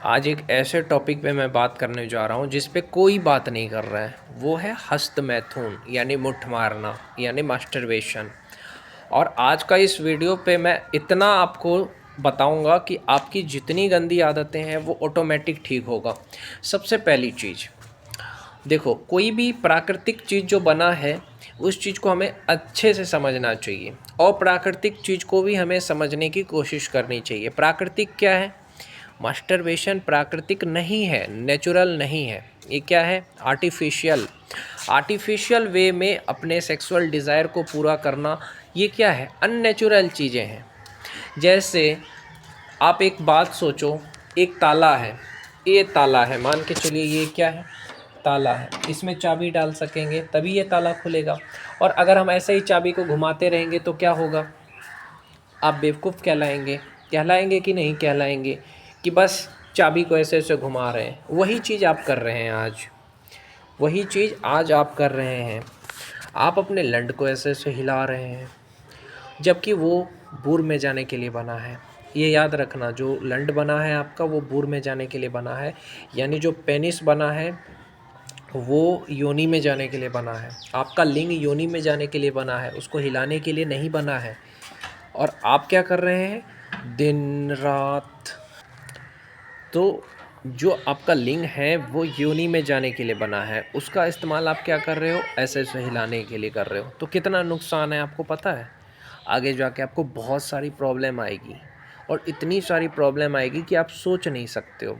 आज एक ऐसे टॉपिक पे मैं बात करने जा रहा हूँ जिस पे कोई बात नहीं कर रहा है। वो है हस्त मैथुन यानी मुट्ठ मारना यानी मास्टरबेशन। और आज का इस वीडियो पे मैं इतना आपको बताऊंगा कि आपकी जितनी गंदी आदतें हैं वो ऑटोमेटिक ठीक होगा। सबसे पहली चीज़ देखो, कोई भी प्राकृतिक चीज़ जो बना है उस चीज़ को हमें अच्छे से समझना चाहिए और प्राकृतिक चीज़ को भी हमें समझने की कोशिश करनी चाहिए। प्राकृतिक क्या है? मास्टरबेशन प्राकृतिक नहीं है, नेचुरल नहीं है। ये क्या है? आर्टिफिशियल। आर्टिफिशियल वे में अपने सेक्सुअल डिज़ायर को पूरा करना, ये क्या है? अननेचुरल चीज़ें हैं। जैसे आप एक बात सोचो, एक ताला है, ये ताला है, मान के चलिए ये क्या है? ताला है। इसमें चाबी डाल सकेंगे तभी ये ताला खुलेगा। और अगर हम ऐसे ही चाबी को घुमाते रहेंगे तो क्या होगा? आप बेवकूफ़ कहलाएंगे। कहलाएंगे कि नहीं कहलाएंगे? कि बस चाबी को ऐसे ऐसे घुमा रहे हैं। वही चीज़ आप कर रहे हैं आज। वही चीज़ आज आप कर रहे हैं। आप अपने लंड को ऐसे ऐसे हिला रहे हैं जबकि वो बूर में जाने के लिए बना है। ये याद रखना, जो लंड बना है आपका वो बूर में जाने के लिए बना है। यानी जो पेनिस बना है वो योनि में जाने के लिए बना है। आपका लिंग योनि में जाने के लिए बना है, उसको हिलाने के लिए नहीं बना है। और आप क्या कर रहे हैं? दिन रात। तो जो आपका लिंग है वो योनि में जाने के लिए बना है, उसका इस्तेमाल आप क्या कर रहे हो? ऐसे ऐसे हिलाने के लिए कर रहे हो। तो कितना नुकसान है आपको पता है? आगे जाके आपको बहुत सारी प्रॉब्लम आएगी और इतनी सारी प्रॉब्लम आएगी कि आप सोच नहीं सकते हो।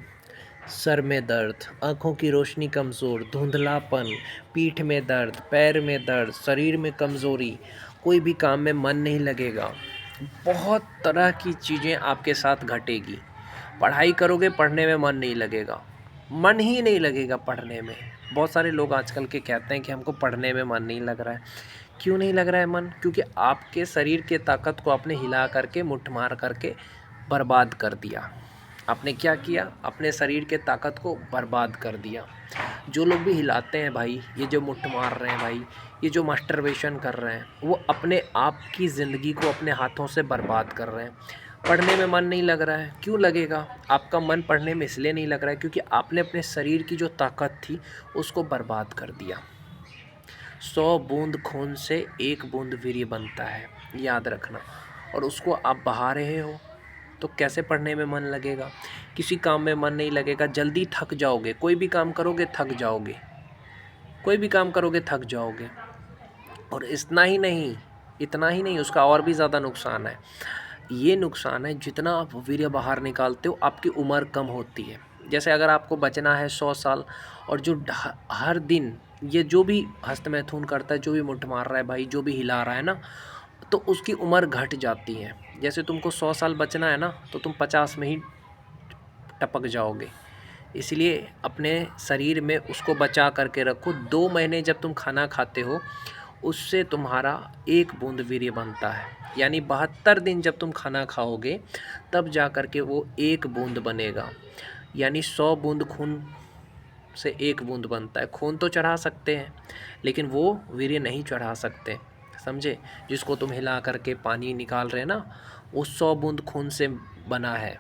सर में दर्द, आँखों की रोशनी कमज़ोर, धुंधलापन, पीठ में दर्द, पैर में दर्द, शरीर में कमज़ोरी, कोई भी काम में मन नहीं लगेगा। बहुत तरह की चीज़ें आपके साथ घटेगी। पढ़ाई करोगे, पढ़ने में मन नहीं लगेगा। मन ही नहीं लगेगा पढ़ने में। बहुत सारे लोग आजकल के कहते हैं कि हमको पढ़ने में मन नहीं लग रहा है। क्यों नहीं लग रहा है मन? क्योंकि आपके शरीर के ताकत को आपने हिला करके, मुट्ठ मार करके बर्बाद कर दिया। आपने क्या किया? अपने शरीर के ताकत को बर्बाद कर दिया। जो लोग भी हिलाते हैं भाई, ये जो मुट्ठ मार रहे हैं भाई, ये जो मास्टरबेशन कर रहे हैं, वो अपने आप की ज़िंदगी को अपने हाथों से बर्बाद कर रहे हैं। पढ़ने में मन नहीं लग रहा है, क्यों लगेगा? आपका मन पढ़ने में इसलिए नहीं लग रहा है क्योंकि आपने अपने शरीर की जो ताकत थी उसको बर्बाद कर दिया। 100 बूंद खून से 1 बूंद वीर्य बनता है, याद रखना। और उसको आप बहा रहे हो तो कैसे पढ़ने में मन लगेगा? किसी काम में मन नहीं लगेगा, जल्दी थक जाओगे। कोई भी काम करोगे थक जाओगे, कोई भी काम करोगे थक जाओगे। और इतना ही नहीं, उसका और भी ज़्यादा नुकसान है। ये नुकसान है, जितना आप वीर्य बाहर निकालते हो आपकी उम्र कम होती है। जैसे अगर आपको बचना है 100 साल, और जो हर दिन ये जो भी हस्तमैथुन करता है, जो भी मुट्ठ मार रहा है भाई, जो भी हिला रहा है ना, तो उसकी उम्र घट जाती है। जैसे तुमको 100 साल बचना है ना, तो तुम 50 में ही टपक जाओगे। इसलिए अपने शरीर में उसको बचा करके रखो। 2 महीने जब तुम खाना खाते हो उससे तुम्हारा 1 बूंद वीर्य बनता है। यानी 72 दिन जब तुम खाना खाओगे तब जा कर के वो 1 बूंद बनेगा। यानी 100 बूंद खून से 1 बूंद बनता है। खून तो चढ़ा सकते हैं लेकिन वो वीर्य नहीं चढ़ा सकते, समझे? जिसको तुम हिला करके पानी निकाल रहे हैं ना, वो 100 बूंद खून से बना है।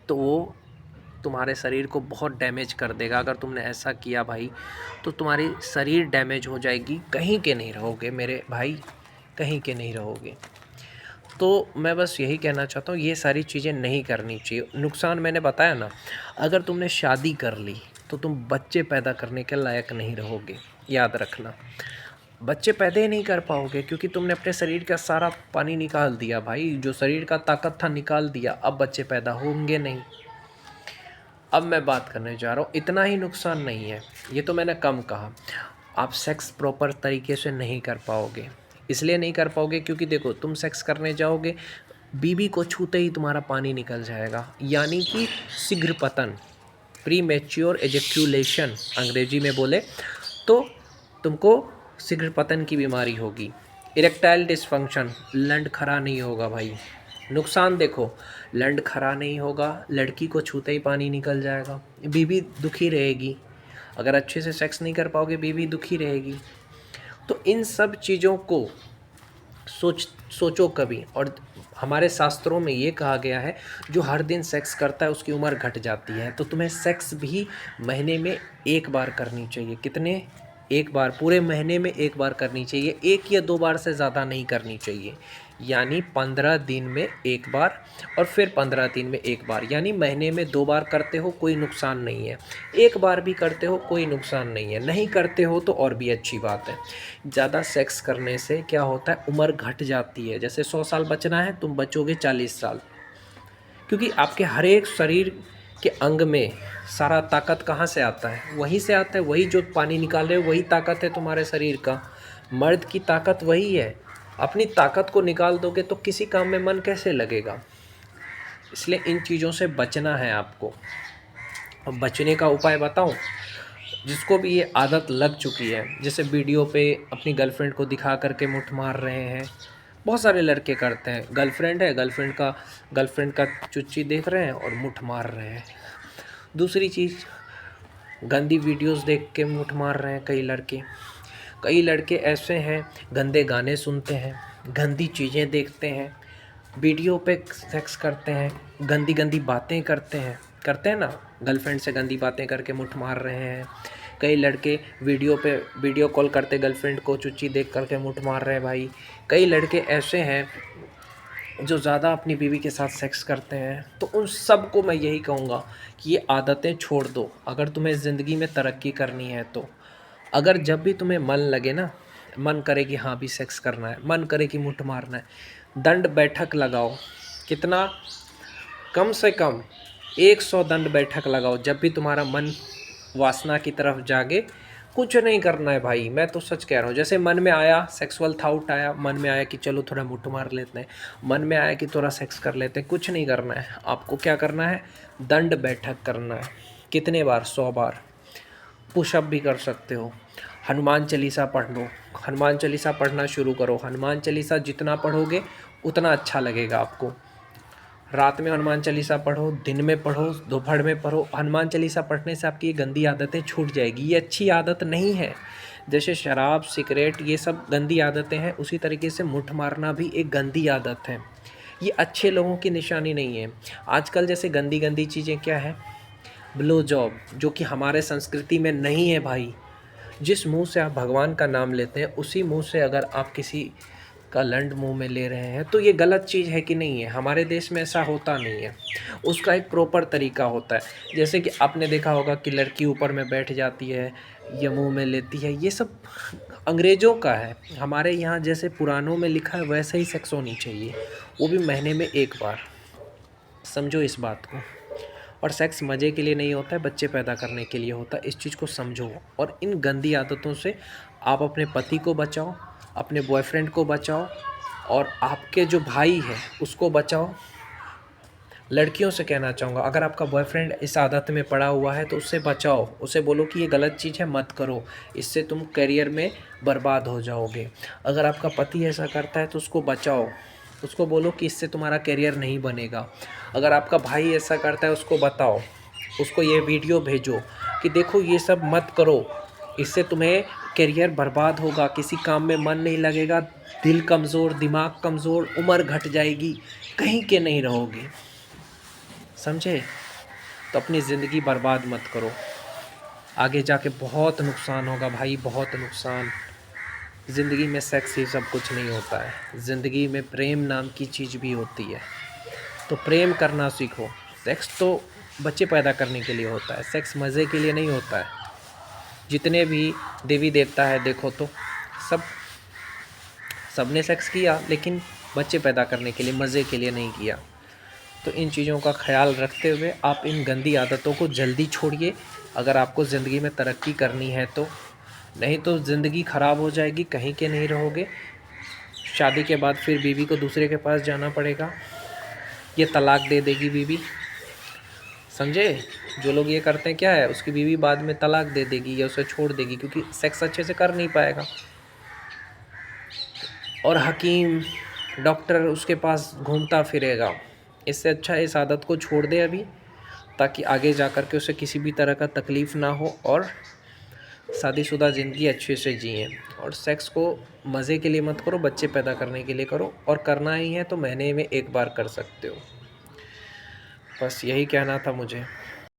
तो वो तुम्हारे शरीर को बहुत डैमेज कर देगा। अगर तुमने ऐसा किया भाई तो तुम्हारी शरीर डैमेज हो जाएगी, कहीं के नहीं रहोगे मेरे भाई, कहीं के नहीं रहोगे। तो मैं बस यही कहना चाहता हूँ, ये सारी चीज़ें नहीं करनी चाहिए। नुकसान मैंने बताया ना। अगर तुमने शादी कर ली तो तुम बच्चे पैदा करने के लायक नहीं रहोगे, याद रखना। बच्चे पैदा ही नहीं कर पाओगे क्योंकि तुमने अपने शरीर का सारा पानी निकाल दिया भाई, जो शरीर का ताकत था निकाल दिया। अब बच्चे पैदा होंगे नहीं। अब मैं बात करने जा रहा हूँ, इतना ही नुकसान नहीं है, ये तो मैंने कम कहा। आप सेक्स प्रॉपर तरीके से नहीं कर पाओगे। इसलिए नहीं कर पाओगे क्योंकि देखो, तुम सेक्स करने जाओगे, बीबी को छूते ही तुम्हारा पानी निकल जाएगा, यानी कि शीघ्र पतन, प्री मैच्योर एजेक्यूलेशन अंग्रेजी में बोले तो तुमको शीघ्र पतन की बीमारी होगी। इरेक्टाइल डिसफंक्शन, लंड खड़ा नहीं होगा भाई। नुकसान देखो, लंड खड़ा नहीं होगा, लड़की को छूते ही पानी निकल जाएगा, बीवी दुखी रहेगी। अगर अच्छे से सेक्स नहीं कर पाओगे बीवी दुखी रहेगी। तो इन सब चीज़ों को सोचो कभी। और हमारे शास्त्रों में ये कहा गया है जो हर दिन सेक्स करता है उसकी उम्र घट जाती है। तो तुम्हें सेक्स भी महीने में एक बार करनी चाहिए। कितने? एक बार, पूरे महीने में एक बार करनी चाहिए। एक या दो बार से ज़्यादा नहीं करनी चाहिए। यानी 15 दिन में एक बार और फिर 15 दिन में एक बार, यानी महीने में 2 बार करते हो कोई नुकसान नहीं है। एक बार भी करते हो कोई नुकसान नहीं है। नहीं करते हो तो और भी अच्छी बात है। ज़्यादा सेक्स करने से क्या होता है, उम्र घट जाती है। जैसे 100 साल बचना है, तुम बचोगे 40 साल, क्योंकि आपके हर एक शरीर के अंग में सारा ताकत कहाँ से आता है? वहीं से आता है। वही जो पानी निकाल रहे हो वही ताकत है तुम्हारे शरीर का। मर्द की ताकत वही है। अपनी ताकत को निकाल दोगे तो किसी काम में मन कैसे लगेगा? इसलिए इन चीज़ों से बचना है आपको। अब बचने का उपाय बताऊं? जिसको भी ये आदत लग चुकी है, जैसे वीडियो पे अपनी गर्लफ्रेंड को दिखा करके मुठ मार रहे हैं, बहुत सारे लड़के करते हैं। गर्लफ्रेंड है, गर्लफ्रेंड का चुच्ची देख रहे हैं और मुठ मार रहे हैं। दूसरी चीज़, गंदी वीडियोस देख के मुठ मार रहे हैं कई लड़के ऐसे हैं, गंदे गाने सुनते हैं, गंदी चीज़ें देखते हैं, वीडियो पे सेक्स करते हैं, गंदी गंदी बातें करते हैं ना, गर्लफ्रेंड से गंदी बातें करके मुठ मार रहे हैं। कई लड़के वीडियो कॉल करते गर्लफ्रेंड को चुच्ची देख करके मुठ मार रहे हैं भाई। कई लड़के ऐसे हैं जो ज़्यादा अपनी बीवी के साथ सेक्स करते हैं। तो उन सब को मैं यही कहूँगा कि ये आदतें छोड़ दो अगर तुम्हें ज़िंदगी में तरक्की करनी है तो। अगर जब भी तुम्हें मन लगे ना, मन करे कि हाँ भी सेक्स करना है, मन करे कि मुठ मारना है, दंड बैठक लगाओ। कितना? कम से कम 100 दंड बैठक लगाओ। जब भी तुम्हारा मन वासना की तरफ जागे, कुछ नहीं करना है भाई, मैं तो सच कह रहा हूँ। जैसे मन में आया, सेक्सुअल थॉट आया, मन में आया कि चलो थोड़ा मुट्ठ मार लेते हैं, मन में आया कि थोड़ा सेक्स कर लेते हैं, कुछ नहीं करना है आपको। क्या करना है? दंड बैठक करना है। कितने बार? 100 बार। पुशअप भी कर सकते हो। हनुमान चालीसा पढ़ लो, हनुमान चालीसा पढ़ना शुरू करो। हनुमान चालीसा जितना पढ़ोगे उतना अच्छा लगेगा आपको। रात में हनुमान चालीसा पढ़ो, दिन में पढ़ो, दोपहर में पढ़ो। हनुमान चालीसा पढ़ने से आपकी ये गंदी आदतें छूट जाएगी। ये अच्छी आदत नहीं है। जैसे शराब, सिगरेट, ये सब गंदी आदतें हैं, उसी तरीके से मुट्ठ मारना भी एक गंदी आदत है। ये अच्छे लोगों की निशानी नहीं है। आजकल जैसे गंदी गंदी चीज़ें क्या है, ब्लो जॉब, जो कि हमारे संस्कृति में नहीं है भाई। जिस मुंह से आप भगवान का नाम लेते हैं उसी मुंह से अगर आप किसी का लंड मुंह में ले रहे हैं तो ये गलत चीज़ है कि नहीं है? हमारे देश में ऐसा होता नहीं है। उसका एक प्रॉपर तरीका होता है। जैसे कि आपने देखा होगा कि लड़की ऊपर में बैठ जाती है या मुंह में लेती है, ये सब अंग्रेज़ों का है। हमारे यहाँ जैसे पुराणों में लिखा है वैसे ही सेक्स होनी चाहिए, वो भी महीने में एक बार। समझो इस बात को। और सेक्स मज़े के लिए नहीं होता है, बच्चे पैदा करने के लिए होता है। इस चीज़ को समझो। और इन गंदी आदतों से आप अपने पति को बचाओ, अपने बॉयफ्रेंड को बचाओ, और आपके जो भाई है उसको बचाओ। लड़कियों से कहना चाहूँगा, अगर आपका बॉयफ्रेंड इस आदत में पड़ा हुआ है तो उससे बचाओ। उसे बोलो कि ये गलत चीज़ है, मत करो, इससे तुम करियर में बर्बाद हो जाओगे। अगर आपका पति ऐसा करता है तो उसको बचाओ, उसको बोलो कि इससे तुम्हारा करियर नहीं बनेगा। अगर आपका भाई ऐसा करता है उसको बताओ, उसको ये वीडियो भेजो कि देखो ये सब मत करो, इससे तुम्हें करियर बर्बाद होगा, किसी काम में मन नहीं लगेगा, दिल कमज़ोर, दिमाग कमज़ोर, उम्र घट जाएगी, कहीं के नहीं रहोगे। समझे? तो अपनी ज़िंदगी बर्बाद मत करो, आगे जाके बहुत नुकसान होगा भाई, बहुत नुकसान। ज़िंदगी में सेक्स ही सब कुछ नहीं होता है, ज़िंदगी में प्रेम नाम की चीज़ भी होती है। तो प्रेम करना सीखो। सेक्स तो बच्चे पैदा करने के लिए होता है, सेक्स मज़े के लिए नहीं होता है। जितने भी देवी देवता है देखो तो सबने सेक्स किया, लेकिन बच्चे पैदा करने के लिए, मज़े के लिए नहीं किया। तो इन चीज़ों का ख्याल रखते हुए आप इन गंदी आदतों को जल्दी छोड़िए अगर आपको ज़िंदगी में तरक्की करनी है तो। नहीं तो ज़िंदगी ख़राब हो जाएगी, कहीं के नहीं रहोगे। शादी के बाद फिर बीवी को दूसरे के पास जाना पड़ेगा, ये तलाक दे देगी बीवी। समझे? जो लोग ये करते हैं क्या है, उसकी बीवी बाद में तलाक दे देगी या उसे छोड़ देगी, क्योंकि सेक्स अच्छे से कर नहीं पाएगा। और हकीम, डॉक्टर उसके पास घूमता फिरेगा। इससे अच्छा इस आदत को छोड़ दे अभी, ताकि आगे जा कर के उसे किसी भी तरह का तकलीफ़ ना हो और शादीशुदा ज़िंदगी अच्छे से जिएँ और सेक्स को मज़े के लिए मत करो, बच्चे पैदा करने के लिए करो और करना ही है तो महीने में 1 बार कर सकते हो। बस यही कहना था मुझे।